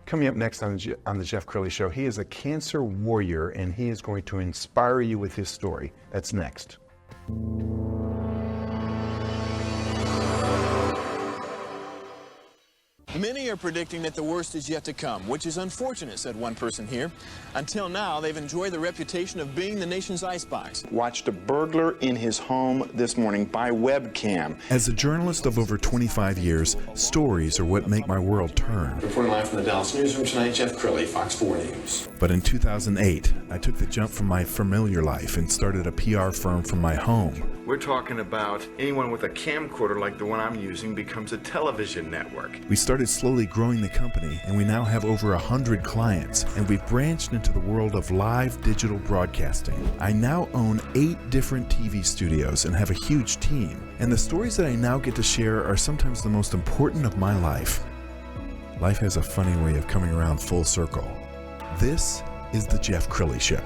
Coming up next on the Jeff Crilley Show, he is a cancer warrior, and he is going to inspire you with his story. That's next. Many are predicting that the worst is yet to come, which is unfortunate, said one person here. Until now, they've enjoyed the reputation of being the nation's icebox. Watched a burglar in his home this morning by webcam. As a journalist of over 25 years, stories are what make my world turn. Reporting live from the Dallas newsroom tonight, Jeff Crilley, Fox 4 News. But in 2008, I took the jump from my familiar life and started a PR firm from my home. We're talking about anyone with a camcorder like the one I'm using becomes a television network. We started slowly growing the company, and we now have over 100 clients, and we've branched into the world of live digital broadcasting. I now own 8 different TV studios and have a huge team, and the stories that I now get to share are sometimes the most important of my life. Life has a funny way of coming around full circle. This is the Jeff Crilley Show.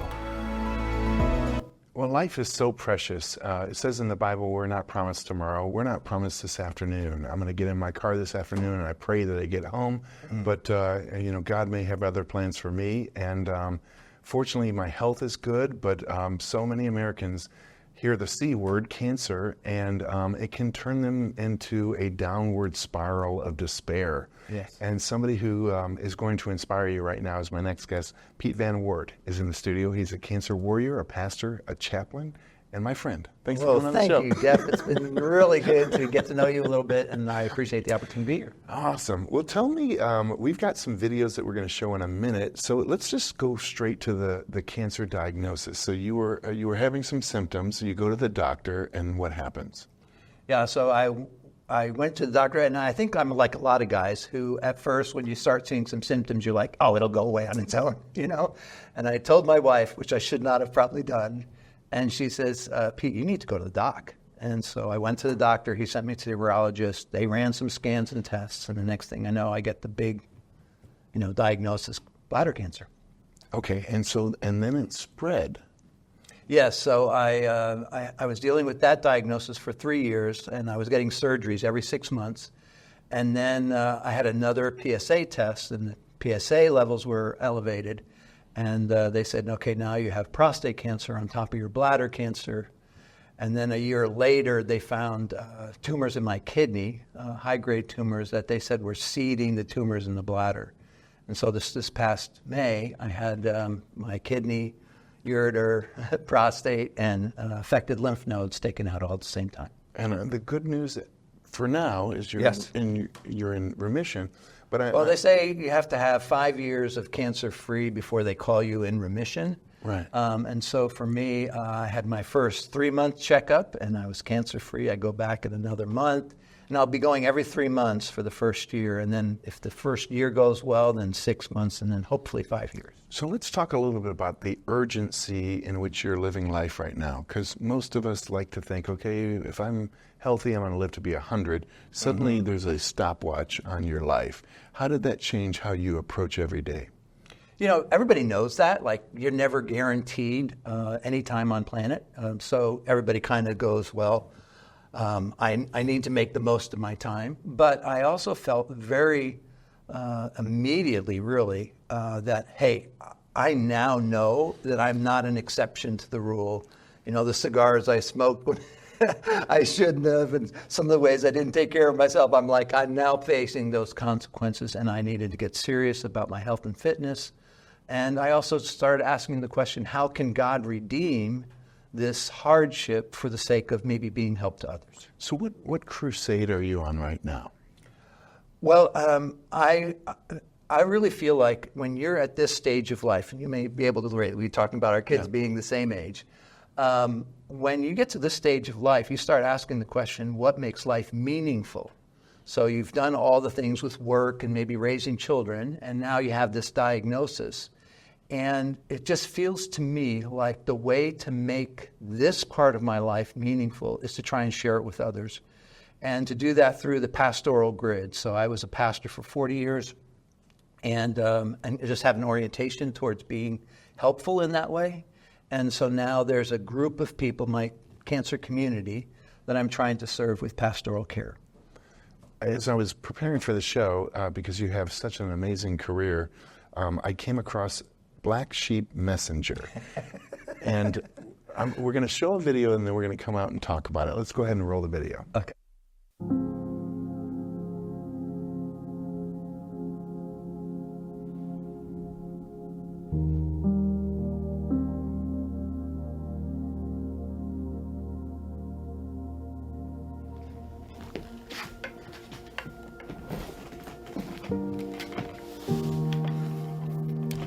Well, life is so precious. It says in the Bible, we're not promised tomorrow. We're not promised this afternoon. I'm going to get in my car this afternoon, and I pray that I get home. But, God may have other plans for me. And fortunately, my health is good, but so many Americans hear the C word, cancer, and it can turn them into a downward spiral of despair. Yes. And somebody who is going to inspire you right now is my next guest. Piet Van Waarde is in the studio. He's a cancer warrior, a pastor, a chaplain, and my friend. Thanks for coming on the show. Thank you, Jeff. It's been really good to get to know you a little bit, and I appreciate the opportunity to be here. Awesome. Well, tell me, we've got some videos that we're going to show in a minute, so let's just go straight to the cancer diagnosis. So you were having some symptoms, so you go to the doctor, and what happens? Yeah, so I went to the doctor, and I think I'm like a lot of guys who, at first, when you start seeing some symptoms, you're like, oh, it'll go away on its own, And I told my wife, which I should not have probably done, and she says, Pete, you need to go to the doc. And so I went to the doctor. He sent me to the urologist. They ran some scans and tests, and the next thing I know, I get the big, diagnosis, bladder cancer. Okay, and then it spread. Yes, so I was dealing with that diagnosis for 3 years, and I was getting surgeries every 6 months. And then I had another PSA test, and the PSA levels were elevated. And they said, okay, now you have prostate cancer on top of your bladder cancer. And then a year later, they found tumors in my kidney, high-grade tumors that they said were seeding the tumors in the bladder. And so this past May, I had my kidney, ureter, prostate, and affected lymph nodes taken out all at the same time. And the good news for now is you're in remission. But they say you have to have 5 years of cancer-free before they call you in remission. Right. And so for me, I had my first 3-month checkup, and I was cancer-free. I go back in another month, and I'll be going every 3 months for the first year. And then if the first year goes well, then 6 months, and then hopefully 5 years. So let's talk a little bit about the urgency in which you're living life right now, because most of us like to think, okay, if I'm healthy, I'm going to live to be 100. Suddenly there's a stopwatch on your life. How did that change how you approach every day? Everybody knows that. Like, you're never guaranteed any time on planet. So everybody kind of goes, well, I need to make the most of my time. But I also felt very immediately, really, that, hey, I now know that I'm not an exception to the rule. The cigars I smoked when I shouldn't have, and some of the ways I didn't take care of myself, I'm now facing those consequences, and I needed to get serious about my health and fitness. And I also started asking the question, how can God redeem this hardship for the sake of maybe being help to others? So what crusade are you on right now? Well, I really feel like when you're at this stage of life, and you may be able to relate, we're talking about our kids being the same age. When you get to this stage of life, you start asking the question, what makes life meaningful? So you've done all the things with work and maybe raising children, and now you have this diagnosis. And it just feels to me like the way to make this part of my life meaningful is to try and share it with others, and to do that through the pastoral grid. So I was a pastor for 40 years, and just have an orientation towards being helpful in that way. And so now there's a group of people, my cancer community, that I'm trying to serve with pastoral care. as I was preparing for the show, because you have such an amazing career, I came across Black Sheep Messenger. And we're going to show a video and then we're going to come out and talk about it. Let's go ahead and roll the video. Okay.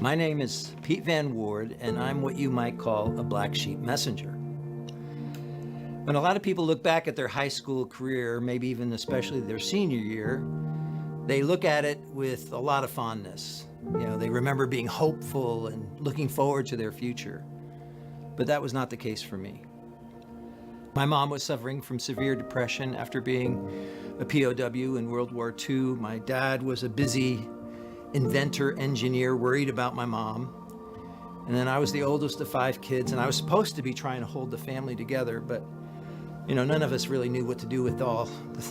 My name is Piet Van Waarde, and I'm what you might call a black sheep messenger. When a lot of people look back at their high school career, maybe even especially their senior year, they look at it with a lot of fondness. You know, they remember being hopeful and looking forward to their future. But that was not the case for me. My mom was suffering from severe depression after being a POW in World War II. My dad was a busy inventor, engineer, worried about my mom. And then I was the oldest of 5 kids, and I was supposed to be trying to hold the family together, but you know, none of us really knew what to do with all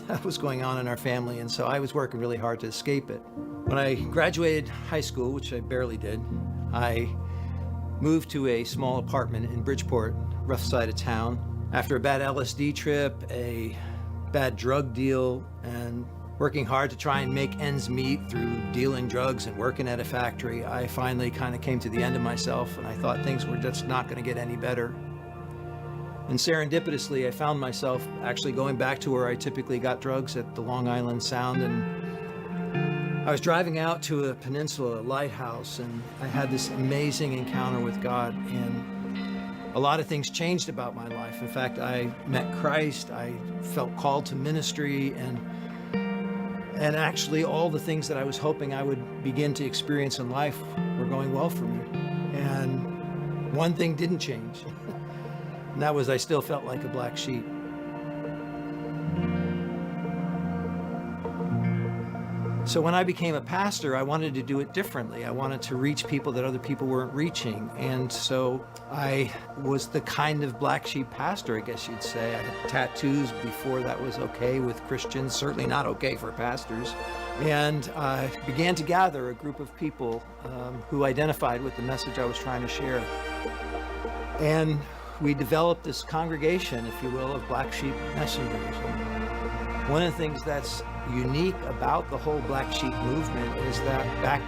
that was going on in our family, and so I was working really hard to escape it. When I graduated high school, which I barely did, I moved to a small apartment in Bridgeport, rough side of town. After a bad LSD trip, a bad drug deal, and working hard to try and make ends meet through dealing drugs and working at a factory, I finally kind of came to the end of myself, and I thought things were just not going to get any better. And serendipitously, I found myself actually going back to where I typically got drugs at the Long Island Sound, and I was driving out to a peninsula lighthouse, and I had this amazing encounter with God, and a lot of things changed about my life. In fact, I met Christ, I felt called to ministry, and actually all the things that I was hoping I would begin to experience in life were going well for me. And one thing didn't change, and that was I still felt like a black sheep. So when I became a pastor, I wanted to do it differently. I wanted to reach people that other people weren't reaching. And so I was the kind of black sheep pastor, I guess you'd say. I had tattoos before that was okay with Christians, certainly not okay for pastors. And I began to gather a group of people who identified with the message I was trying to share. And we developed this congregation, if you will, of black sheep messengers. And one of the things that's unique about the whole black sheep movement is that back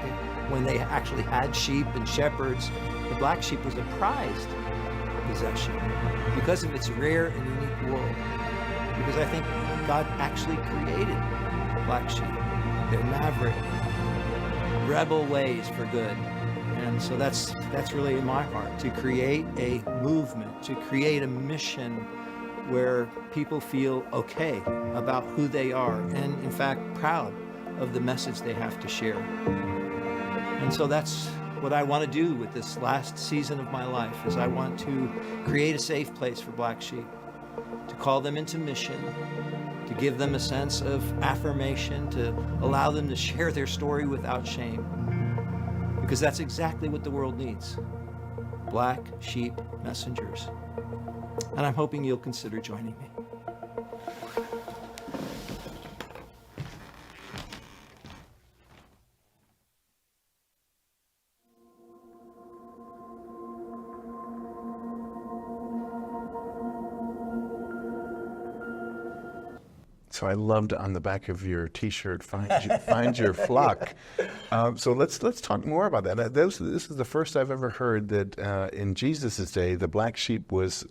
when they actually had sheep and shepherds, the black sheep was a prized possession because of its rare and unique wool. Because I think God actually created black sheep. They're maverick, rebel ways for good. And so that's really in my heart, to create a movement, to create a mission where people feel okay about who they are and, in fact, proud of the message they have to share. And so that's what I want to do with this last season of my life, is I want to create a safe place for black sheep, to call them into mission, to give them a sense of affirmation, to allow them to share their story without shame. Because that's exactly what the world needs. Black sheep messengers. And I'm hoping you'll consider joining me. So I loved on the back of your T-shirt, find your flock. So let's talk more about that. This is the first I've ever heard that in Jesus' day, the black sheep was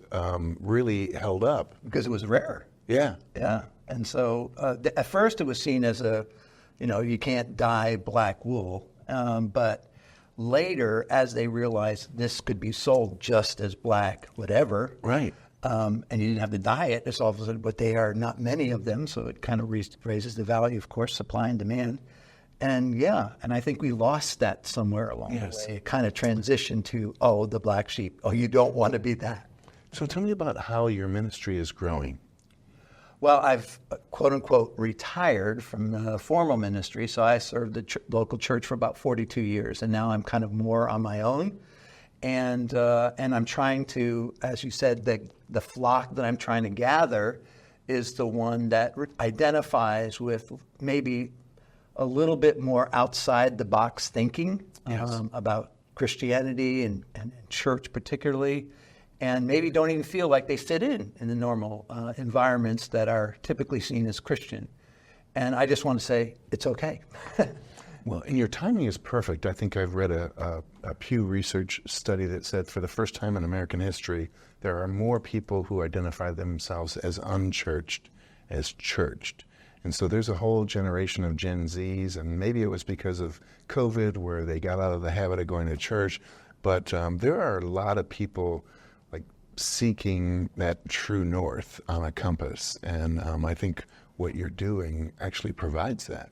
really held up. Because it was rare. Yeah. Yeah. And so at first it was seen as you can't dye black wool. But later, as they realized this could be sold just as black, whatever. Right. And you didn't have to dye it, it's all of a sudden, but they are not many of them, so it kind of raises the value, of course, supply and demand. And I think we lost that somewhere along the way. It kind of transitioned to, the black sheep. Oh, you don't want to be that. So tell me about how your ministry is growing. Well, I've, quote unquote, retired from formal ministry, so I served the local church for about 42 years, and now I'm kind of more on my own. And I'm trying to, as you said, the flock that I'm trying to gather is the one that identifies with maybe a little bit more outside the box thinking about Christianity and church particularly, and maybe don't even feel like they fit in the normal environments that are typically seen as Christian. And I just want to say, it's okay. Well, and your timing is perfect. I think I've read a Pew Research study that said for the first time in American history, there are more people who identify themselves as unchurched as churched. And so there's a whole generation of Gen Zs, and maybe it was because of COVID where they got out of the habit of going to church, but there are a lot of people like seeking that true north on a compass. And I think what you're doing actually provides that.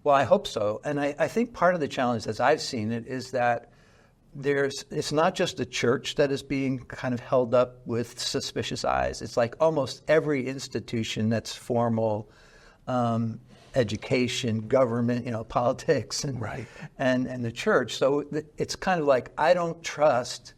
Well, I hope so. And I think part of the challenge, as I've seen it, is that it's not just the church that is being kind of held up with suspicious eyes. It's like almost every institution that's formal, education, government, politics, and the church. So it's kind of like, I don't trust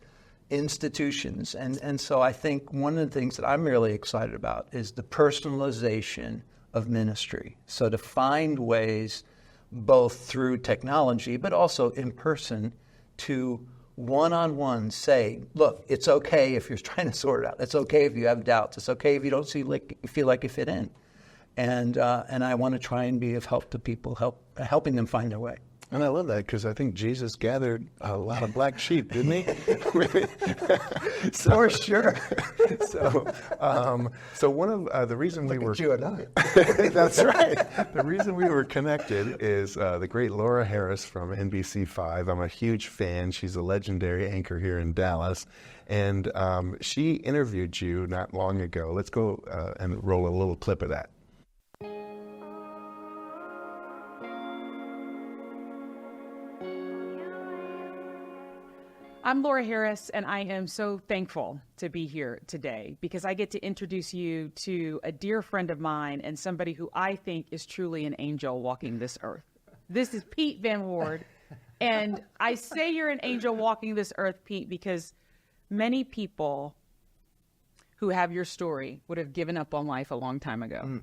institutions. And so I think one of the things that I'm really excited about is the personalization of ministry. So to find ways, both through technology, but also in person, to one-on-one say, look, it's okay if you're trying to sort it out. It's okay if you have doubts. It's okay if you don't feel like you fit in. And I want to try and be of help to people, helping them find their way. And I love that because I think Jesus gathered a lot of black sheep, didn't he? For sure. So one of the reason we were you and I. That's right. The reason we were connected is the great Laura Harris from NBC5. I'm a huge fan. She's a legendary anchor here in Dallas, and she interviewed you not long ago. Let's go and roll a little clip of that. I'm Laura Harris, and I am so thankful to be here today because I get to introduce you to a dear friend of mine and somebody who I think is truly an angel walking this earth. This is Piet Van Waarde, and I say you're an angel walking this earth, Piet, because many people who have your story would have given up on life a long time ago.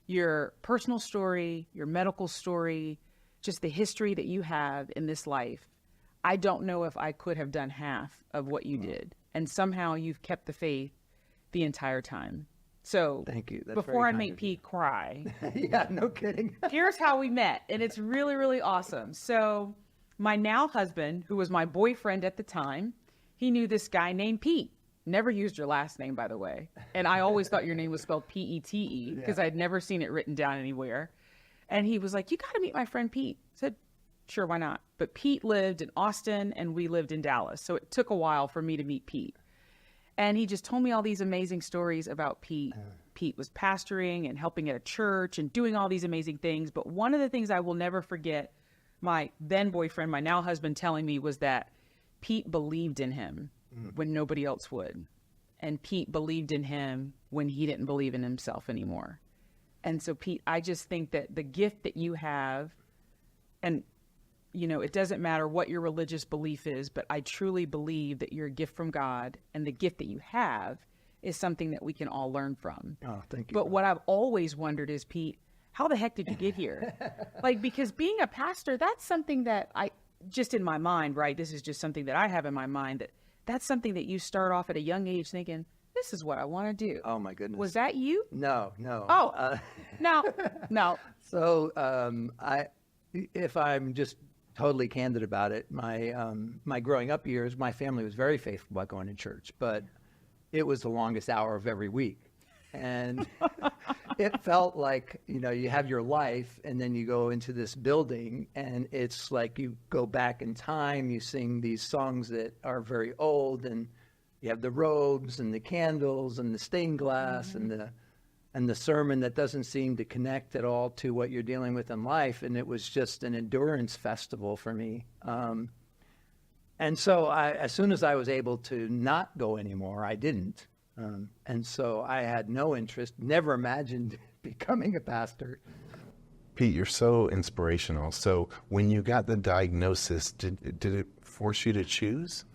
Your personal story, your medical story, just the history that you have in this life, I don't know if I could have done half of what you did. And somehow you've kept the faith the entire time. So thank you. That's before I make Pete cry, yeah, no kidding. Here's how we met. And it's really, really awesome. So my now husband, who was my boyfriend at the time, he knew this guy named Pete. Never used your last name, by the way. And I always thought your name was spelled P-E-T-E because I'd never seen it written down anywhere. And he was like, you got to meet my friend Pete. I said, sure, why not? But Pete lived in Austin and we lived in Dallas. So it took a while for me to meet Pete. And he just told me all these amazing stories about Pete. Pete was pastoring and helping at a church and doing all these amazing things. But one of the things I will never forget, my then boyfriend, my now husband, telling me was that Pete believed in him when nobody else would. And Pete believed in him when he didn't believe in himself anymore. And so, Pete, I just think that the gift that you have, and it doesn't matter what your religious belief is, but I truly believe that you're a gift from God, and the gift that you have is something that we can all learn from. Oh, thank you. But what I've always wondered is, Pete, how the heck did you get here? Because being a pastor, that's something that just in my mind, right? This is just something that I have in my mind, that's something that you start off at a young age thinking, this is what I want to do. Oh my goodness. Was that you? No. Oh, no. So if I'm just totally candid about it, my growing up years, my family was very faithful about going to church, but it was the longest hour of every week. And it felt like, you have your life and then you go into this building and it's like you go back in time, you sing these songs that are very old, and you have the robes and the candles and the stained glass and the sermon that doesn't seem to connect at all to what you're dealing with in life. And it was just an endurance festival for me. And so as soon as I was able to not go anymore, I didn't. And so I had no interest, never imagined becoming a pastor. Pete, you're so inspirational. So when you got the diagnosis, did it force you to choose?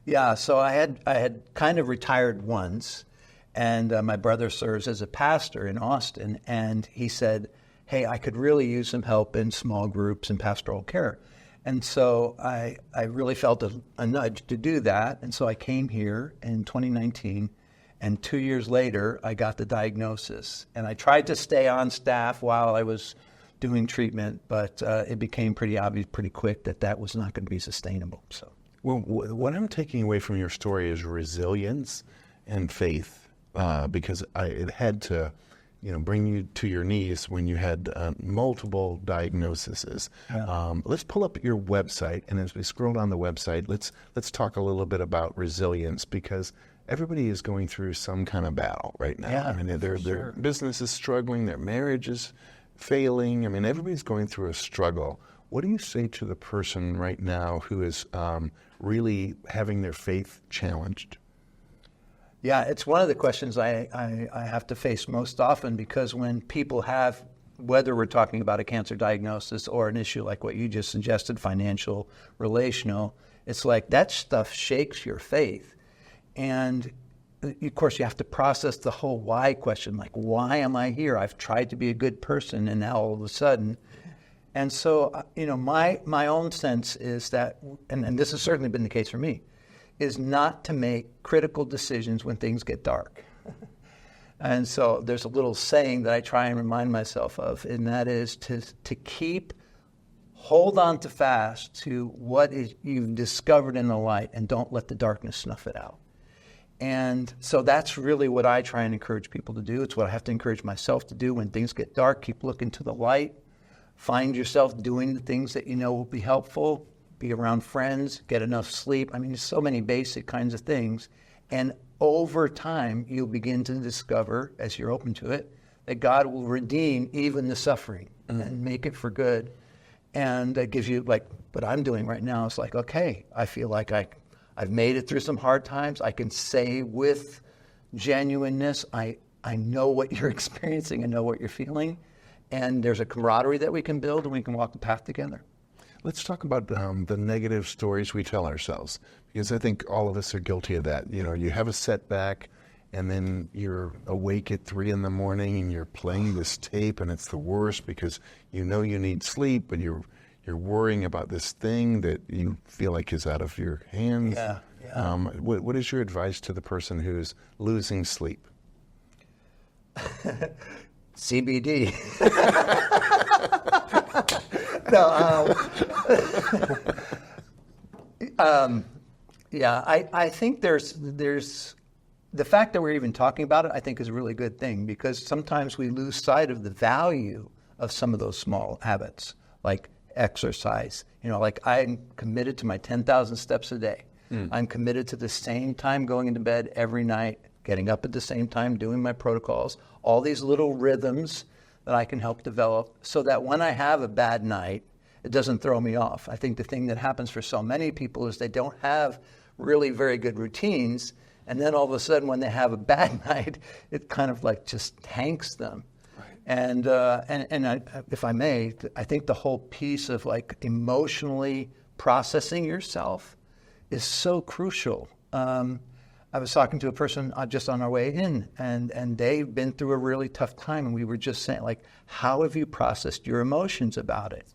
Yeah, so I had kind of retired once, And my brother serves as a pastor in Austin, and he said, hey, I could really use some help in small groups and pastoral care. And so I really felt a nudge to do that. And so I came here in 2019, and 2 years later, I got the diagnosis. And I tried to stay on staff while I was doing treatment, but it became pretty obvious pretty quick that that was not going to be sustainable. So, well, what I'm taking away from your story is resilience and faith. Because it had to, bring you to your knees when you had multiple diagnoses. Yeah. Let's pull up your website, and as we scroll down the website, let's talk a little bit about resilience, because everybody is going through some kind of battle right now. Yeah, I mean, their business is struggling, their marriage is failing. I mean, everybody's going through a struggle. What do you say to the person right now who is really having their faith challenged? Yeah, it's one of the questions I have to face most often, because when people have, whether we're talking about a cancer diagnosis or an issue like what you just suggested, financial, relational, it's like that stuff shakes your faith. And of course, you have to process the whole why question, like, why am I here? I've tried to be a good person, and now all of a sudden. And so, my own sense is that, and this has certainly been the case for me, is not to make critical decisions when things get dark. And so there's a little saying that I try and remind myself of, and that is to hold on to fast to what you've discovered in the light, and don't let the darkness snuff it out. And so that's really what I try and encourage people to do. It's what I have to encourage myself to do when things get dark. Keep looking to the light. Find yourself doing the things that you know will be helpful. Be around friends, get enough sleep. I mean, there's so many basic kinds of things. And over time, you'll begin to discover, as you're open to it, that God will redeem even the suffering and make it for good. And that gives you, like what I'm doing right now, it's like, okay, I feel like I've made it through some hard times. I can say with genuineness, I know what you're experiencing, I know what you're feeling. And there's a camaraderie that we can build, and we can walk the path together. Let's talk about the negative stories we tell ourselves, because I think all of us are guilty of that. You have a setback, and then you're awake at 3 a.m. and you're playing this tape, and it's the worst because you need sleep, but you're worrying about this thing that you feel like is out of your hands. Yeah. What is your advice to the person who's losing sleep? CBD. I think there's the fact that we're even talking about it, I think, is a really good thing, because sometimes we lose sight of the value of some of those small habits, like exercise. Like I'm committed to my 10,000 steps a day. I'm committed to the same time going into bed every night, getting up at the same time, doing my protocols, all these little rhythms that I can help develop so that when I have a bad night, it doesn't throw me off. I think the thing that happens for so many people is they don't have really very good routines, and then all of a sudden when they have a bad night, it kind of like just tanks them. Right. And if I may, I think the whole piece of like emotionally processing yourself is so crucial. I was talking to a person just on our way in, and they've been through a really tough time, and we were just saying, like, how have you processed your emotions about it?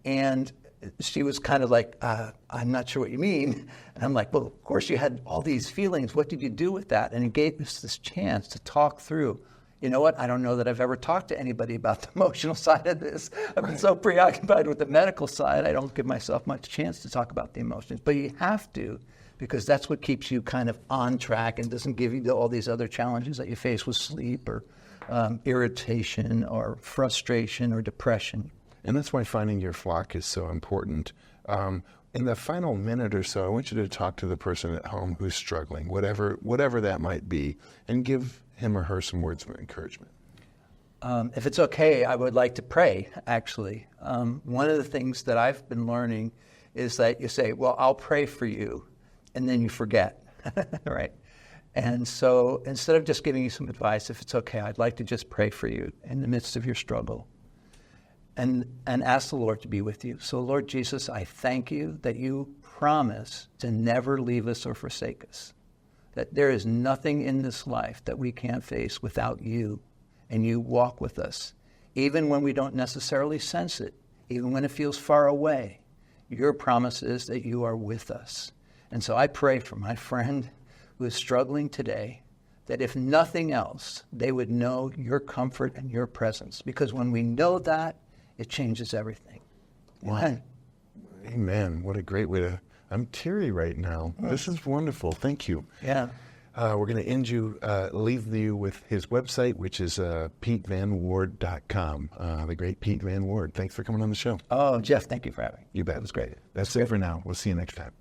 And she was kind of like, I'm not sure what you mean. And I'm like, well, of course you had all these feelings. What did you do with that? And it gave us this chance to talk through. You know what? I don't know that I've ever talked to anybody about the emotional side of this. I've been so preoccupied with the medical side, I don't give myself much chance to talk about the emotions. But you have to, because that's what keeps you kind of on track and doesn't give you all these other challenges that you face with sleep or irritation or frustration or depression. And that's why finding your flock is so important. In the final minute or so, I want you to talk to the person at home who's struggling, whatever that might be, and give him or her some words of encouragement. If it's okay, I would like to pray, actually. One of the things that I've been learning is that you say, well, I'll pray for you, and then you forget, right? And so instead of just giving you some advice, if it's okay, I'd like to just pray for you in the midst of your struggle and ask the Lord to be with you. So, Lord Jesus, I thank you that you promise to never leave us or forsake us. that there is nothing in this life that we can't face without you, and you walk with us. Even when we don't necessarily sense it, even when it feels far away, your promise is that you are with us. And so I pray for my friend who is struggling today, that if nothing else, they would know your comfort and your presence. Because when we know that, it changes everything. Amen. Amen. What a great way to... I'm teary right now. This is wonderful. Thank you. Yeah. We're going to leave you with his website, which is pietvanwaarde.com. The great Piet Van Waarde. Thanks for coming on the show. Oh, Jeff, thank you for having me. You bet. It was great. That's it for now. We'll see you next time.